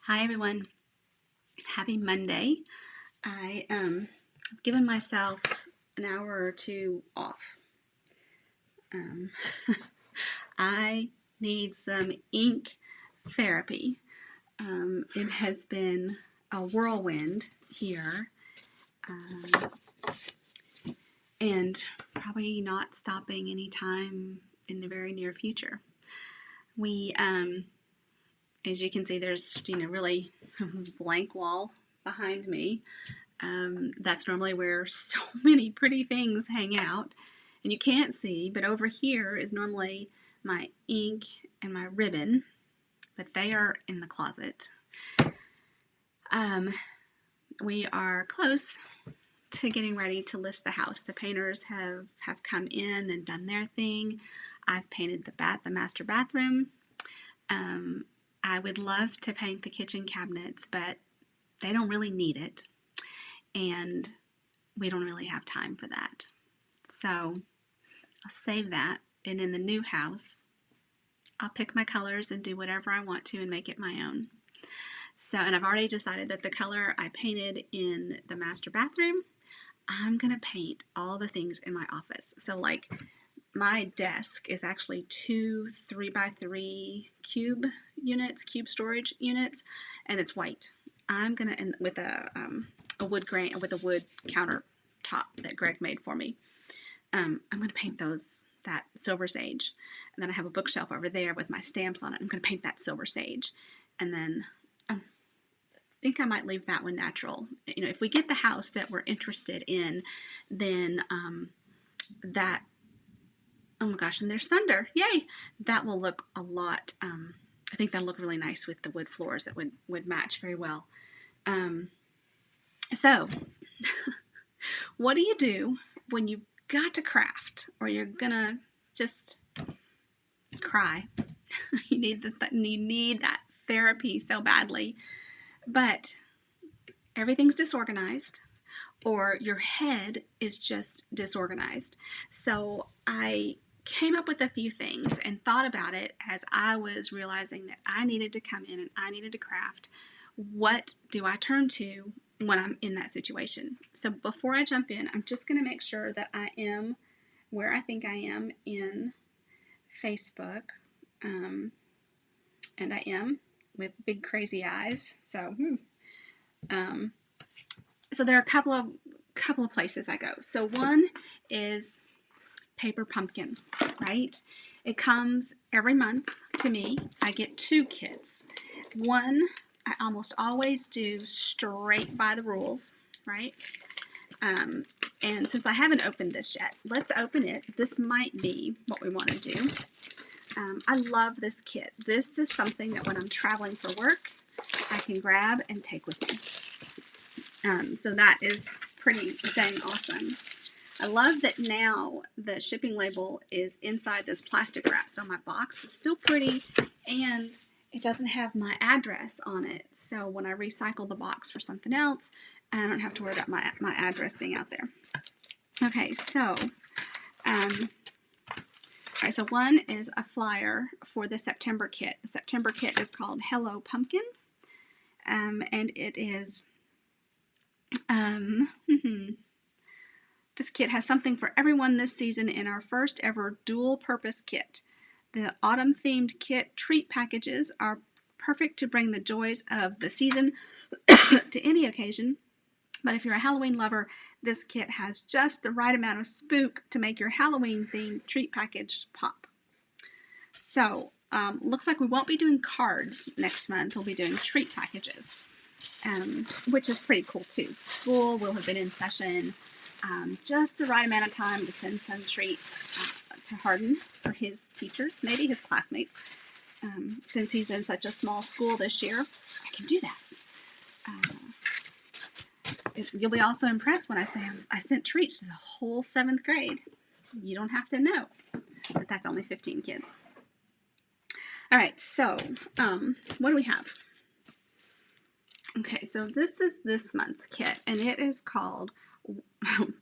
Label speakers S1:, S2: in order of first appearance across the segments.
S1: Hi everyone, happy Monday. I've given myself an hour or two off. Um, I need some ink therapy. It has been a whirlwind here and probably not stopping anytime in the very near future. We, as you can see, there's really blank wall behind me. That's normally where so many pretty things hang out. And you can't see, but over here is normally my ink and my ribbon, but they are in the closet. We are close to getting ready to list the house. The painters have come in and done their thing. I've painted the master bathroom. I would love to paint the kitchen cabinets, but they don't really need it. And we don't really have time for that. So I'll save that, and in the new house, I'll pick my colors and do whatever I want to and make it my own. So, and I've already decided that the color I painted in the master bathroom, I'm gonna paint all the things in my office. So like my desk is actually two 3x3 cube storage units, and it's white. I'm gonna end with a wood grain with a wood countertop that Greg made for me. I'm gonna paint that silver sage, and then I have a bookshelf over there with my stamps on it. I'm gonna paint that silver sage, and then I think I might leave that one natural. If we get the house that we're interested in, then that, oh my gosh, and there's thunder, yay! That will look a lot. I think that'll look really nice with the wood floors. It would match very well. So, what do you do when you've got to craft, or you're gonna just cry? You need that therapy so badly, but everything's disorganized, or your head is just disorganized. So I came up with a few things and thought about it as I was realizing that I needed to come in and I needed to craft. What do I turn to when I'm in that situation? So before I jump in, I'm just going to make sure that I am where I think I am in Facebook, and I am with big crazy eyes. So there are a couple of places I go. So one is Paper Pumpkin, right? It comes every month to me. I get 2 kits. One I almost always do straight by the rules, right? And since I haven't opened this yet, let's open it. This might be what we want to do. I love this kit. This is something that when I'm traveling for work, I can grab and take with me. So that is pretty dang awesome. I love that now the shipping label is inside this plastic wrap, so my box is still pretty, and it doesn't have my address on it. So when I recycle the box for something else, I don't have to worry about my address being out there. Okay, so so one is a flyer for the September kit. The September kit is called Hello Pumpkin, and it is this kit has something for everyone this season in our first ever dual purpose kit. The autumn themed kit treat packages are perfect to bring the joys of the season to any occasion. But if you're a Halloween lover, this kit has just the right amount of spook to make your Halloween themed treat package pop. So, looks like we won't be doing cards next month. We'll be doing treat packages, which is pretty cool too. School will have been in session. Just the right amount of time to send some treats to Hardin for his teachers, maybe his classmates. Since he's in such a small school this year, I can do that. You'll be also impressed when I say I sent treats to the whole 7th grade. You don't have to know that that's only 15 kids. All right, so what do we have? Okay, so this is this month's kit, and it is called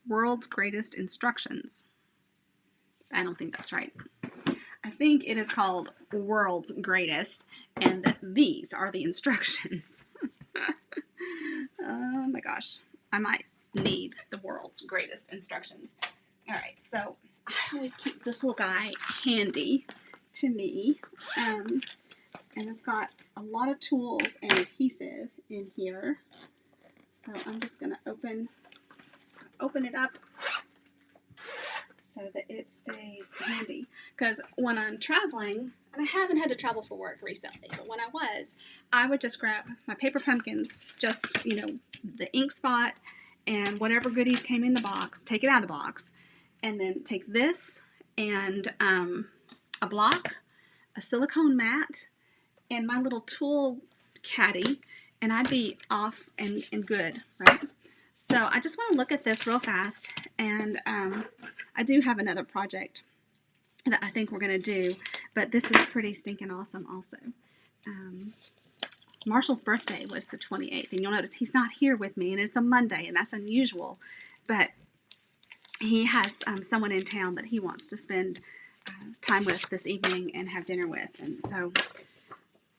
S1: World's Greatest Instructions. I don't think that's right. I think it is called World's Greatest, and these are the instructions. Oh my gosh, I might need the world's greatest instructions. All right, so I always keep this little guy handy to me, and it's got a lot of tools and adhesive in here. So I'm just gonna open it up so that it stays handy. Because when I'm traveling, and I haven't had to travel for work recently, but when I was, I would just grab my paper pumpkins, just, the ink spot and whatever goodies came in the box, take it out of the box, and then take this and a block, a silicone mat, and my little tool caddy, and I'd be off and good, right? So I just want to look at this real fast, and I do have another project that I think we're going to do, but this is pretty stinking awesome also. Marshall's birthday was the 28th, and you'll notice he's not here with me, and it's a Monday, and that's unusual, but he has someone in town that he wants to spend time with this evening and have dinner with, and so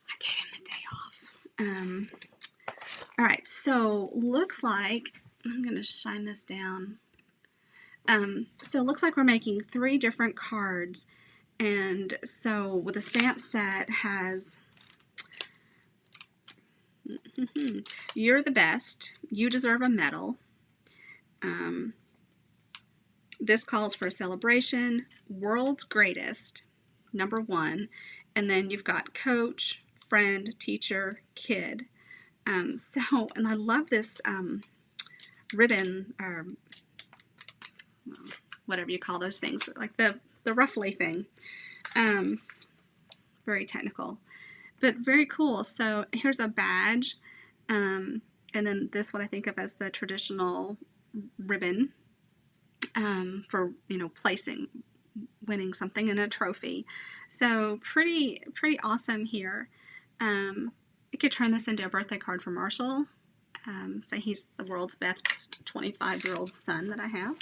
S1: I gave him the day off. All right, so looks like, I'm going to shine this down. So it looks like we're making 3 different cards, and so with the stamp set has you're the best, you deserve a medal, this calls for a celebration, world's greatest, number 1, and then you've got coach, friend, teacher, kid. And I love this ribbon, or whatever you call those things, like the ruffly thing. Very technical, but very cool. So here's a badge, and then this, what I think of as the traditional ribbon for placing, winning something in a trophy. So pretty awesome here. I could turn this into a birthday card for Marshall. Say he's the world's best 25-year-old son that I have.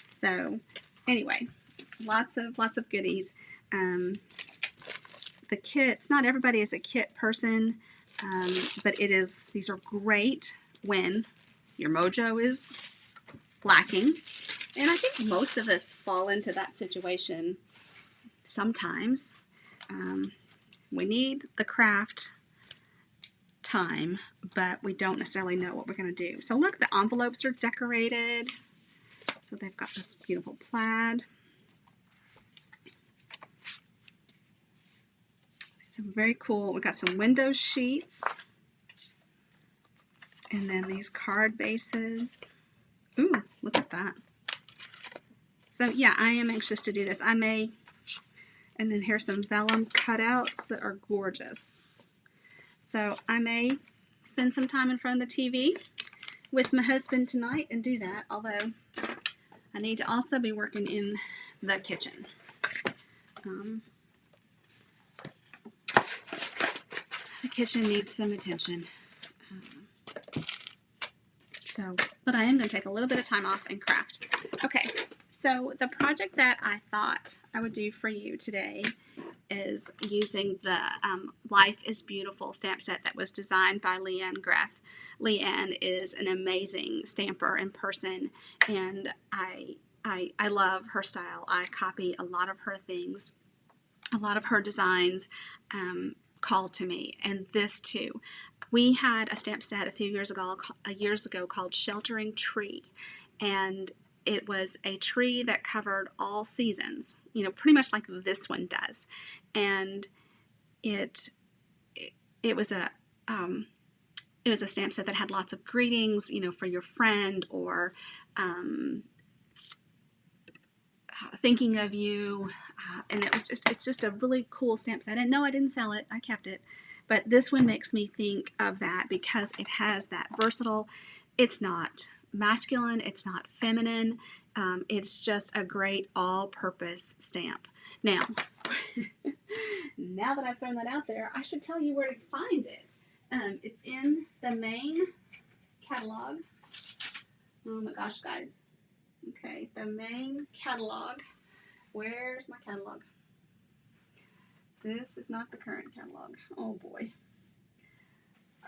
S1: So anyway, lots of goodies. The kits, not everybody is a kit person, but these are great when your mojo is lacking. And I think most of us fall into that situation sometimes. We need the craft time, but we don't necessarily know what we're going to do. So look, the envelopes are decorated. So they've got this beautiful plaid. So very cool. We've got some window sheets. And then these card bases. Ooh, look at that. So yeah, I am anxious to do this. I may, and then here's some vellum cutouts that are gorgeous. So I may spend some time in front of the TV with my husband tonight and do that, although I need to also be working in the kitchen. The kitchen needs some attention. But I am going to take a little bit of time off and craft. Okay, so the project that I thought I would do for you today is using the Life is Beautiful stamp set that was designed by Leanne Greff. Leanne is an amazing stamper in person, and I love her style. I copy a lot of her things, a lot of her designs call to me, and this too. We had a stamp set a few years ago called Sheltering Tree, and it was a tree that covered all seasons, pretty much like this one does. And it was a stamp set that had lots of greetings, for your friend, or thinking of you, and it's just a really cool stamp set. And no, I didn't sell it, I kept it. But this one makes me think of that because it has that versatile, it's not masculine, it's not feminine, it's just a great all-purpose stamp. Now, now that I've thrown that out there, I should tell you where to find it. It's in the main catalog. Oh my gosh, guys. Okay, the main catalog. Where's my catalog? This is not the current catalog. Oh boy.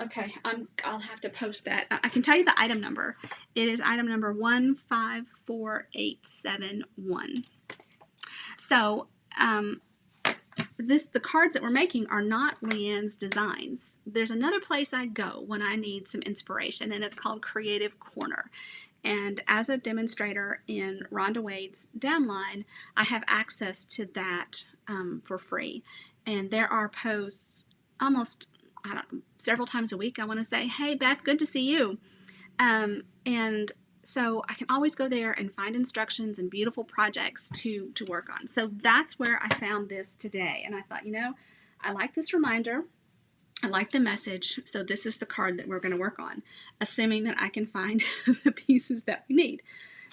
S1: Okay, I'll have to post that. I can tell you the item number. It is item number 154871. So, the cards that we're making are not Leanne's designs. There's another place I go when I need some inspiration, and it's called Creative Corner. And as a demonstrator in Rhonda Wade's downline, I have access to that for free. And there are posts almost, several times a week. I want to say, hey, Beth, good to see you. And so I can always go there and find instructions and beautiful projects to work on. So that's where I found this today. And I thought, I like this reminder. I like the message. So this is the card that we're going to work on, assuming that I can find the pieces that we need.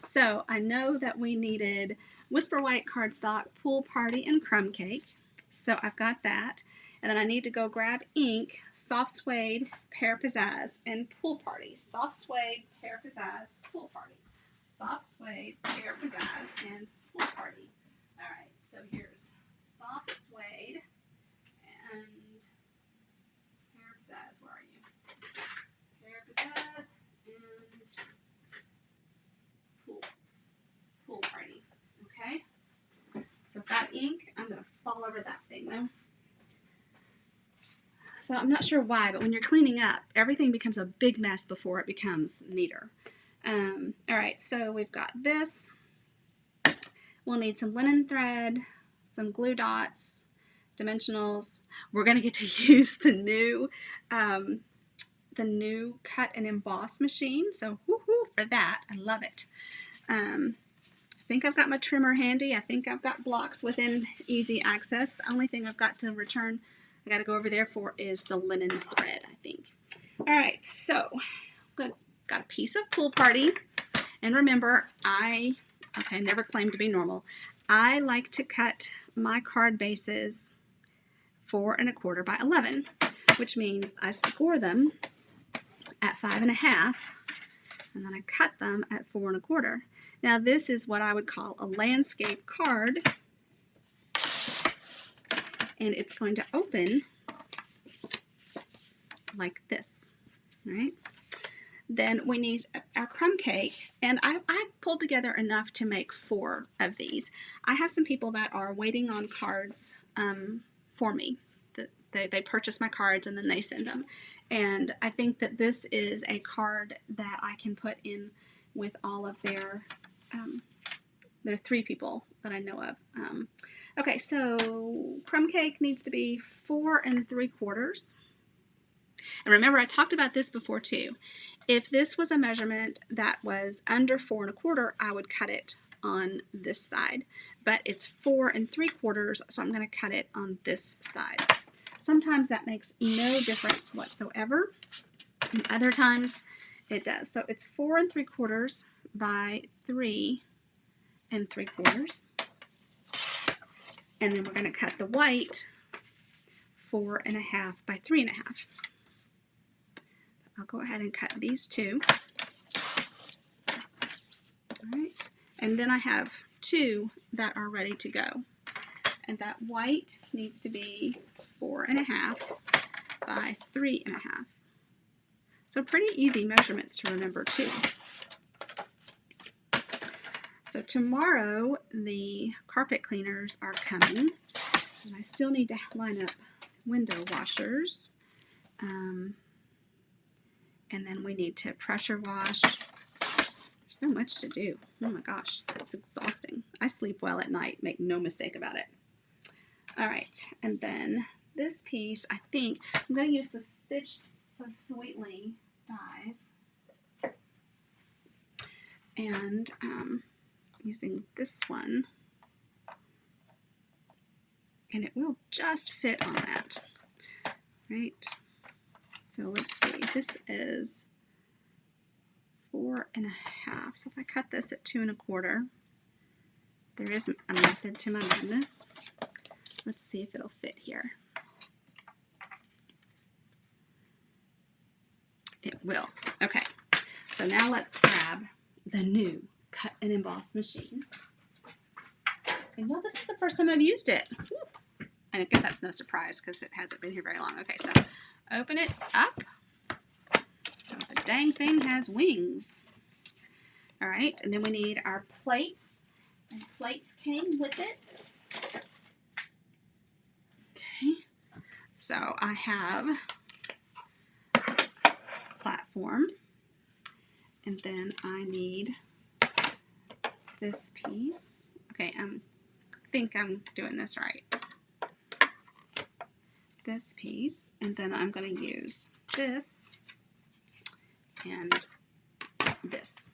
S1: So I know that we needed Whisper White cardstock, Pool Party, and Crumb Cake. So I've got that. And then I need to go grab ink, Soft Suede, Pear Pizzazz, and Pool Party. Soft Suede, Pear Pizzazz, Pool Party. Soft Suede, Pear Pizzazz, and Pool Party. All right, so here's Soft Suede and Pear Pizzazz. Where are you? Pear Pizzazz and Pool Party. Okay? So I've got ink. I'm going to fall over that thing though. So I'm not sure why, but when you're cleaning up, everything becomes a big mess before it becomes neater. All right, so we've got this. We'll need some linen thread, some glue dots, dimensionals. We're going to get to use the new cut and emboss machine. So woohoo for that. I love it. I think I've got my trimmer handy. I think I've got blocks within easy access. The only thing I've got to return, I got to go over there for, is the linen thread, I think. All right, so got a piece of Pool Party. And remember, I never claimed to be normal. I like to cut my card bases 4 1/4 by 11, which means I score them at 5 1/2, and then I cut them at 4 1/4. Now this is what I would call a landscape card, and it's going to open like this. All right. Then we need our crumb cake, and I pulled together enough to make 4 of these. I have some people that are waiting on cards for me. They purchase my cards and then they send them. And I think that this is a card that I can put in with all of their 3 people that I know of. Okay, so crumb cake needs to be 4 3/4. And remember, I talked about this before too. If this was a measurement that was under 4 1/4, I would cut it on this side. But it's 4 3/4, so I'm going to cut it on this side. Sometimes that makes no difference whatsoever, and other times it does. So it's 4 3/4 by 3 3/4. And then we're going to cut the white 4 1/2 by 3 1/2. I'll go ahead and cut these 2. All right. And then I have 2 that are ready to go. And that white needs to be 4 1/2 by 3 1/2. So pretty easy measurements to remember too. So tomorrow the carpet cleaners are coming, and I still need to line up window washers. And then we need to pressure wash. There's so much to do. Oh my gosh, it's exhausting. I sleep well at night, make no mistake about it. All right, and then this piece, I think, I'm going to use the Stitch So Sweetly dies. And using this one. And it will just fit on that. Right? So let's see, this is 4 1/2. So if I cut this at 2 1/4, there is a method to my madness. Let's see if it'll fit here. It will. Okay, so now let's grab the new cut and emboss machine. And this is the first time I've used it. And I guess that's no surprise because it hasn't been here very long. Okay, so open it up. So the dang thing has wings. All right, and then we need our plates. And plates came with it. Okay, so I have platform, and then I need this piece. Okay, I think I'm doing this right. This piece, and then I'm going to use this and this.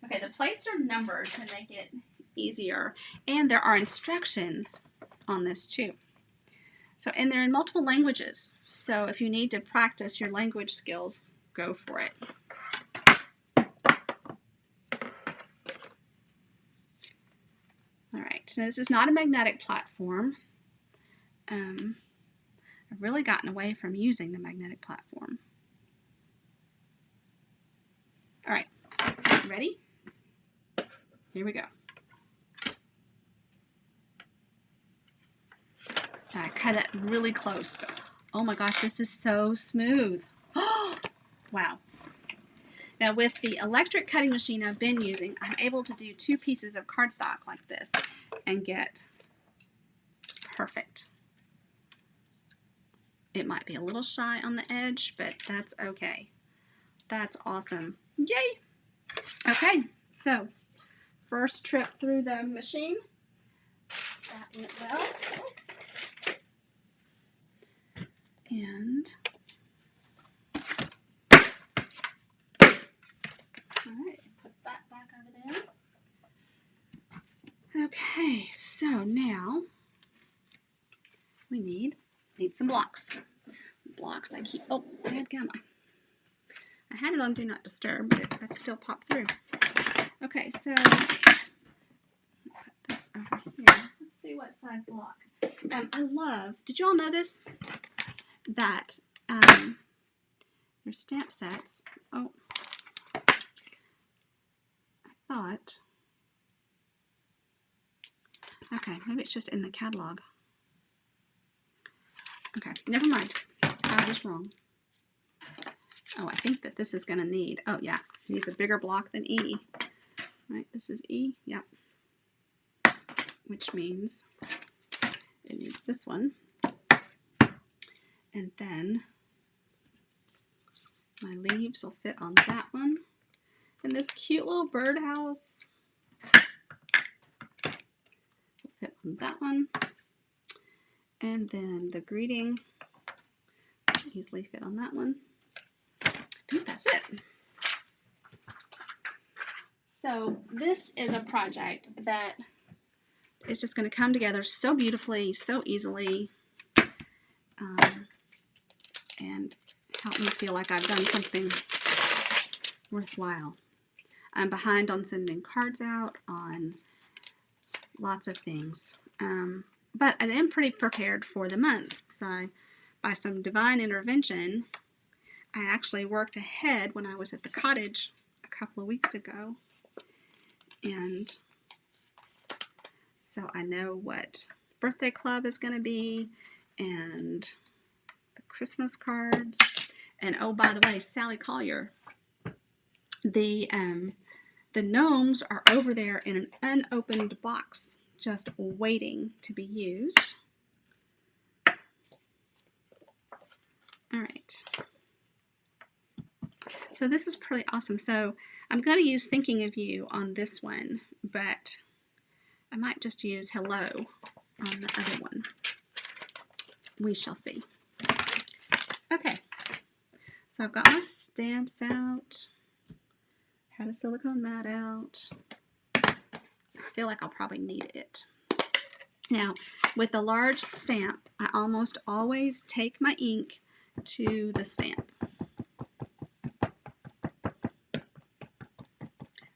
S1: Okay, the plates are numbered to make it easier, and there are instructions on this too. So, and they're in multiple languages. So if you need to practice your language skills, go for it. All right, so this is not a magnetic platform. I've really gotten away from using the magnetic platform. All right, ready? Here we go. I cut it really close. Oh my gosh, this is so smooth. Oh, wow. Now with the electric cutting machine I've been using, I'm able to do 2 pieces of cardstock like this and get perfect. It might be a little shy on the edge, but that's okay. That's awesome. Yay! Okay, so first trip through the machine. That went well. And all right, put that back over there. Okay, so now we need some blocks. Blocks I keep. Oh, dadgum. I had it on Do Not Disturb, but that still popped through. Okay, so put this over here. Let's see what size block. I love. Did you all know this? That your stamp sets. Oh, I thought. Okay, maybe it's just in the catalog. Okay, never mind. I was wrong. Oh, I think that this is going to need, oh yeah, it needs a bigger block than E. Right, this is E, yep. Which means it needs this one. And then my leaves will fit on that one. And this cute little birdhouse will fit on that one. And then the greeting will easily fit on that one. I think that's it. So this is a project that is just going to come together so beautifully, so easily, and help me feel like I've done something worthwhile. I'm behind on sending cards out, on lots of things, but I am pretty prepared for the month. So by some divine intervention, I actually worked ahead when I was at the cottage a couple of weeks ago, and so I know what birthday club is going to be, and the Christmas cards, and oh, by the way, Sally Collier, the gnomes are over there in an unopened box, just waiting to be used. All right. So this is pretty awesome. So I'm going to use Thinking of You on this one, but I might just use Hello on the other one. We shall see. Okay. So I've got my stamps out. Had a silicone mat out. I feel like I'll probably need it. Now, with a large stamp, I almost always take my ink to the stamp.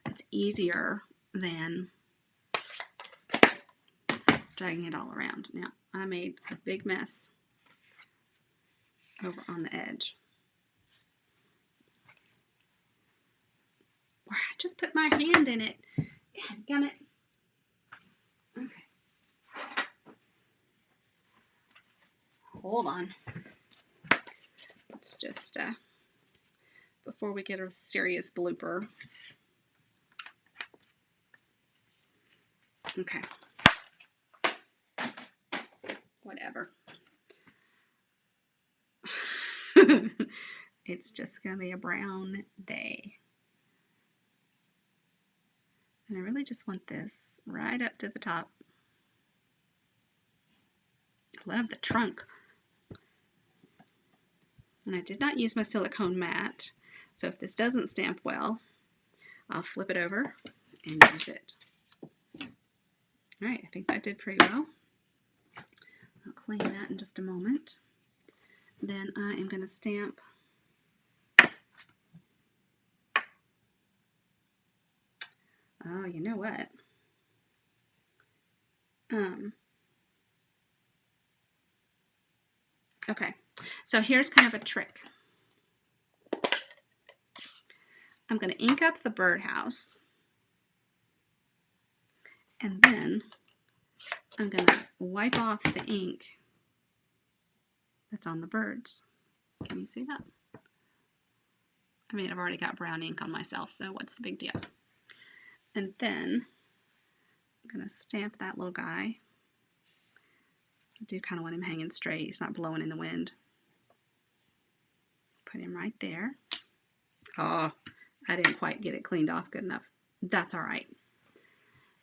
S1: It's easier than dragging it all around. Now, I made a big mess over on the edge. I just put my hand in it. Dadgummit. Okay. Hold on. It's just before we get a serious blooper. Okay. Whatever. It's just going to be a brown day. And I really just want this right up to the top. Love the trunk. And I did not use my silicone mat, so if this doesn't stamp well, I'll flip it over and use it. Alright, I think that did pretty well. I'll clean that in just a moment. Then I am going to stamp oh, you know what? Okay, so here's kind of a trick. I'm going to ink up the birdhouse, and then I'm going to wipe off the ink that's on the birds. Can you see that? I mean, I've already got brown ink on myself, so what's the big deal? And then I'm going to stamp that little guy. I do kind of want him hanging straight. He's not blowing in the wind. Put him right there. Oh, I didn't quite get it cleaned off good enough. That's all right.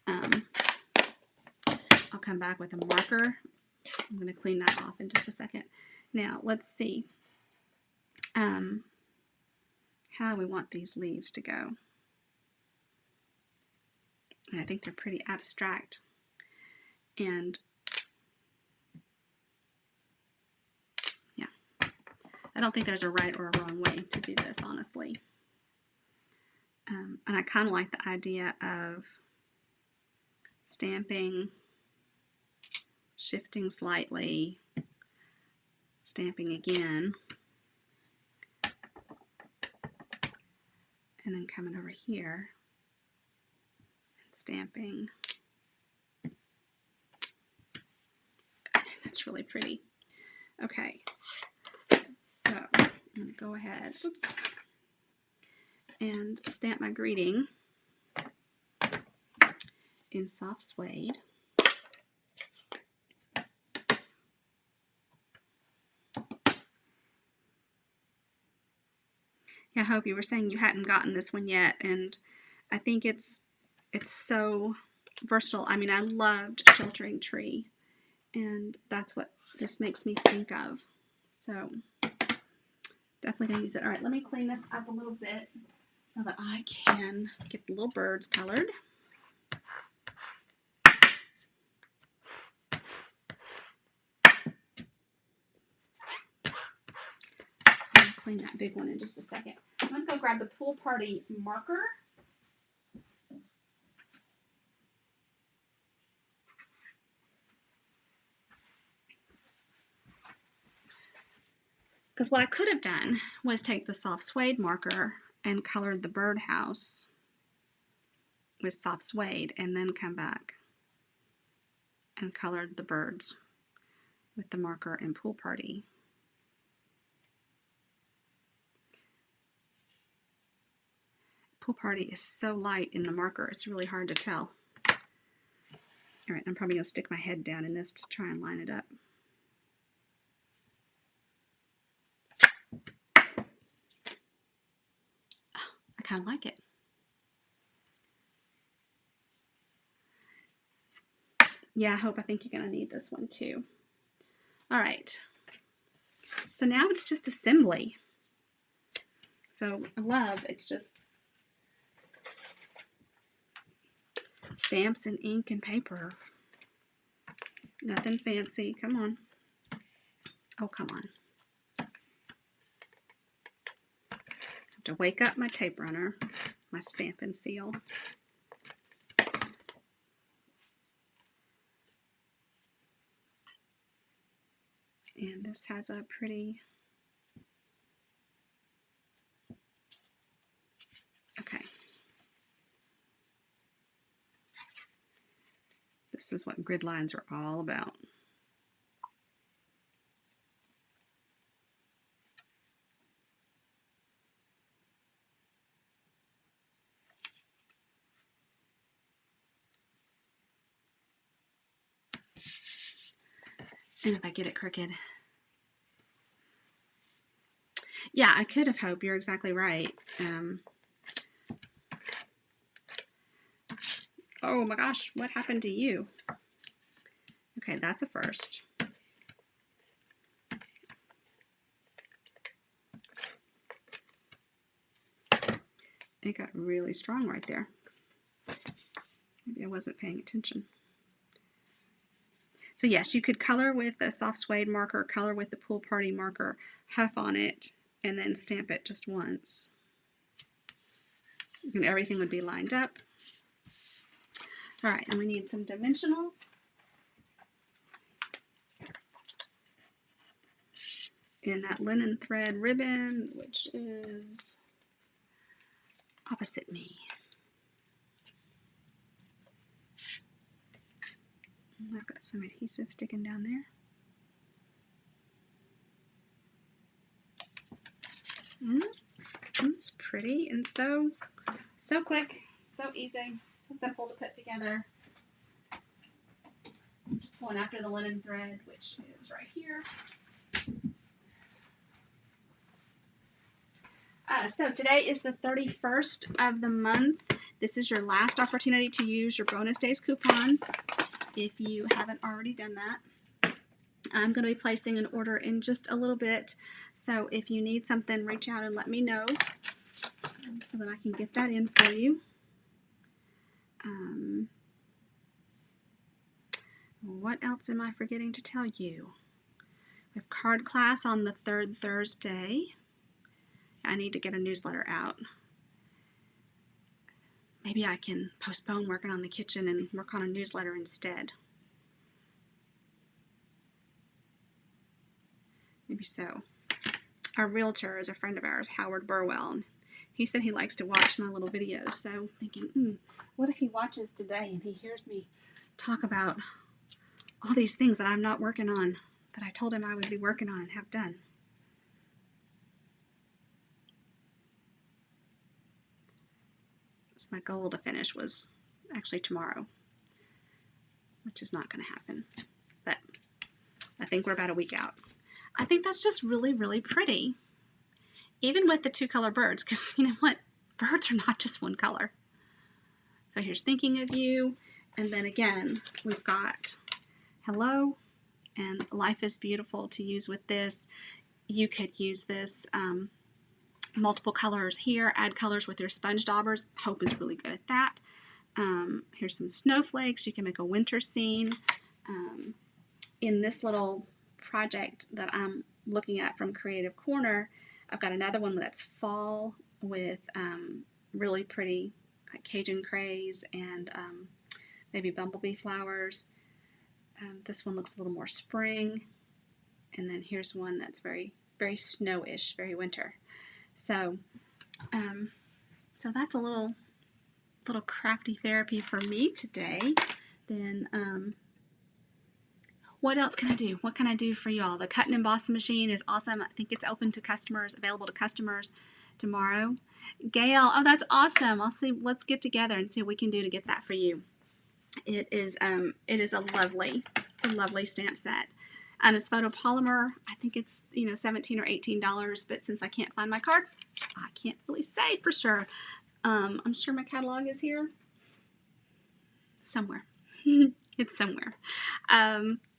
S1: I'll come back with a marker. I'm going to clean that off in just a second. Now, let's see how we want these leaves to go. And I think they're pretty abstract. And yeah, I don't think there's a right or a wrong way to do this, honestly. And I kind of like the idea of stamping, shifting slightly, stamping again, and then coming over here and stamping. That's really pretty. Okay, so I'm going to go ahead, oops, and stamp my greeting in soft suede. Yeah, I hope you were saying you hadn't gotten this one yet, and I think it's so versatile. I mean, I loved Sheltering Tree, and that's what this makes me think of. So definitely gonna use it. All right, let me clean this up a little bit so that I can get the little birds colored. I'll clean that big one in just a second. I'm gonna go grab the Pool Party marker. Because what I could have done was take the soft suede marker and colored the birdhouse with soft suede and then come back and colored the birds with the marker in Pool Party. Pool Party is so light in the marker, it's really hard to tell. All right, I'm probably going to stick my head down in this to try and line it up. Oh, I kind of like it. Yeah, I think you're going to need this one too. All right, so now it's just assembly. So I love, it's just stamps and ink and paper. Nothing fancy. Come on. Oh, come on. I have to wake up my tape runner, my stamp and seal. And this has a pretty, okay. This is what grid lines are all about. And if I get it crooked. Yeah, I could have hoped. You're exactly right. Oh my gosh, what happened to you? Okay, that's a first. It got really strong right there. Maybe I wasn't paying attention. So yes, you could color with the soft suede marker, color with the pool party marker, huff on it, and then stamp it just once. And everything would be lined up. All right, and we need some dimensionals. In that linen thread ribbon, which is opposite me. I've got some adhesive sticking down there. It's pretty and so quick, so easy, so simple to put together. I'm just going after the linen thread, which is right here. So today is the 31st of the month. This is your last opportunity to use your bonus days coupons if you haven't already done that. I'm going to be placing an order in just a little bit, so if you need something, reach out and let me know so that I can get that in for you. What else am I forgetting to tell you? We have card class on the 3rd Thursday. I need to get a newsletter out. Maybe I can postpone working on the kitchen and work on a newsletter instead. Maybe so. Our realtor is a friend of ours, Howard Burwell. And he said he likes to watch my little videos. So I'm thinking, what if he watches today and he hears me talk about all these things that I'm not working on, that I told him I would be working on and have done. So my goal to finish was actually tomorrow, which is not going to happen. But I think we're about a week out. I think that's just really, really pretty. Even with the 2-color birds, because you know what? Birds are not just one color. So here's thinking of you. And then again, we've got hello and life is beautiful to use with this. You could use this multiple colors here, add colors with your sponge daubers. Hope is really good at that. Here's some snowflakes. You can make a winter scene. In this little project that I'm looking at from Creative Corner, I've got another one that's fall with really pretty like Cajun craze and maybe bumblebee flowers. This one looks a little more spring. And then here's one that's very, very snowish, very winter. So, so that's a little crafty therapy for me today. Then, what else can I do? What can I do for you all? The cut and emboss machine is awesome. I think it's open to customers, available to customers tomorrow. Gail, oh, that's awesome. Let's get together and see what we can do to get that for you. It is a lovely stamp set. And it's photopolymer. I think it's $17 or $18, but since I can't find my card, I can't really say for sure. I'm sure my catalog is here somewhere. It's somewhere.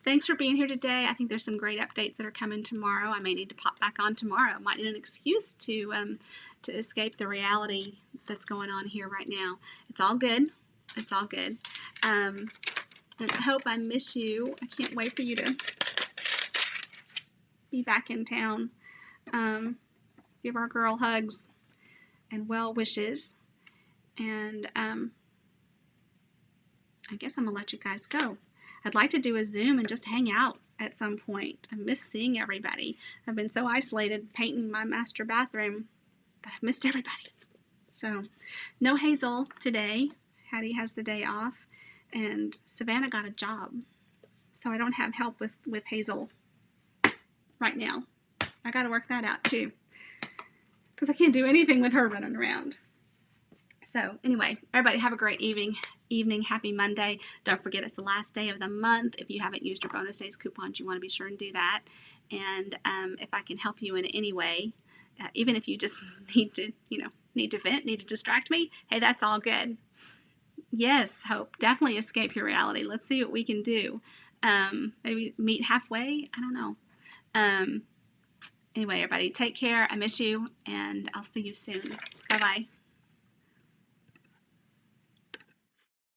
S1: Thanks for being here today. I think there's some great updates that are coming tomorrow. I may need to pop back on tomorrow. I might need an excuse to escape the reality that's going on here right now. It's all good. It's all good. And I hope I miss you. I can't wait for you to be back in town. Give our girl hugs and well wishes. And I guess I'm going to let you guys go. I'd like to do a Zoom and just hang out at some point. I miss seeing everybody. I've been so isolated painting my master bathroom that I've missed everybody. So, no Hazel today. Hattie has the day off. And Savannah got a job. So I don't have help with Hazel right now. I got to work that out too. Because I can't do anything with her running around. So anyway, everybody have a great evening. Happy Monday. Don't forget it's the last day of the month. If you haven't used your bonus days coupons, you want to be sure and do that. And if I can help you in any way, even if you just need to vent, need to distract me, hey, that's all good. Yes, Hope, definitely escape your reality. Let's see what we can do. Maybe meet halfway. I don't know. Anyway, everybody, take care. I miss you, and I'll see you soon. Bye-bye.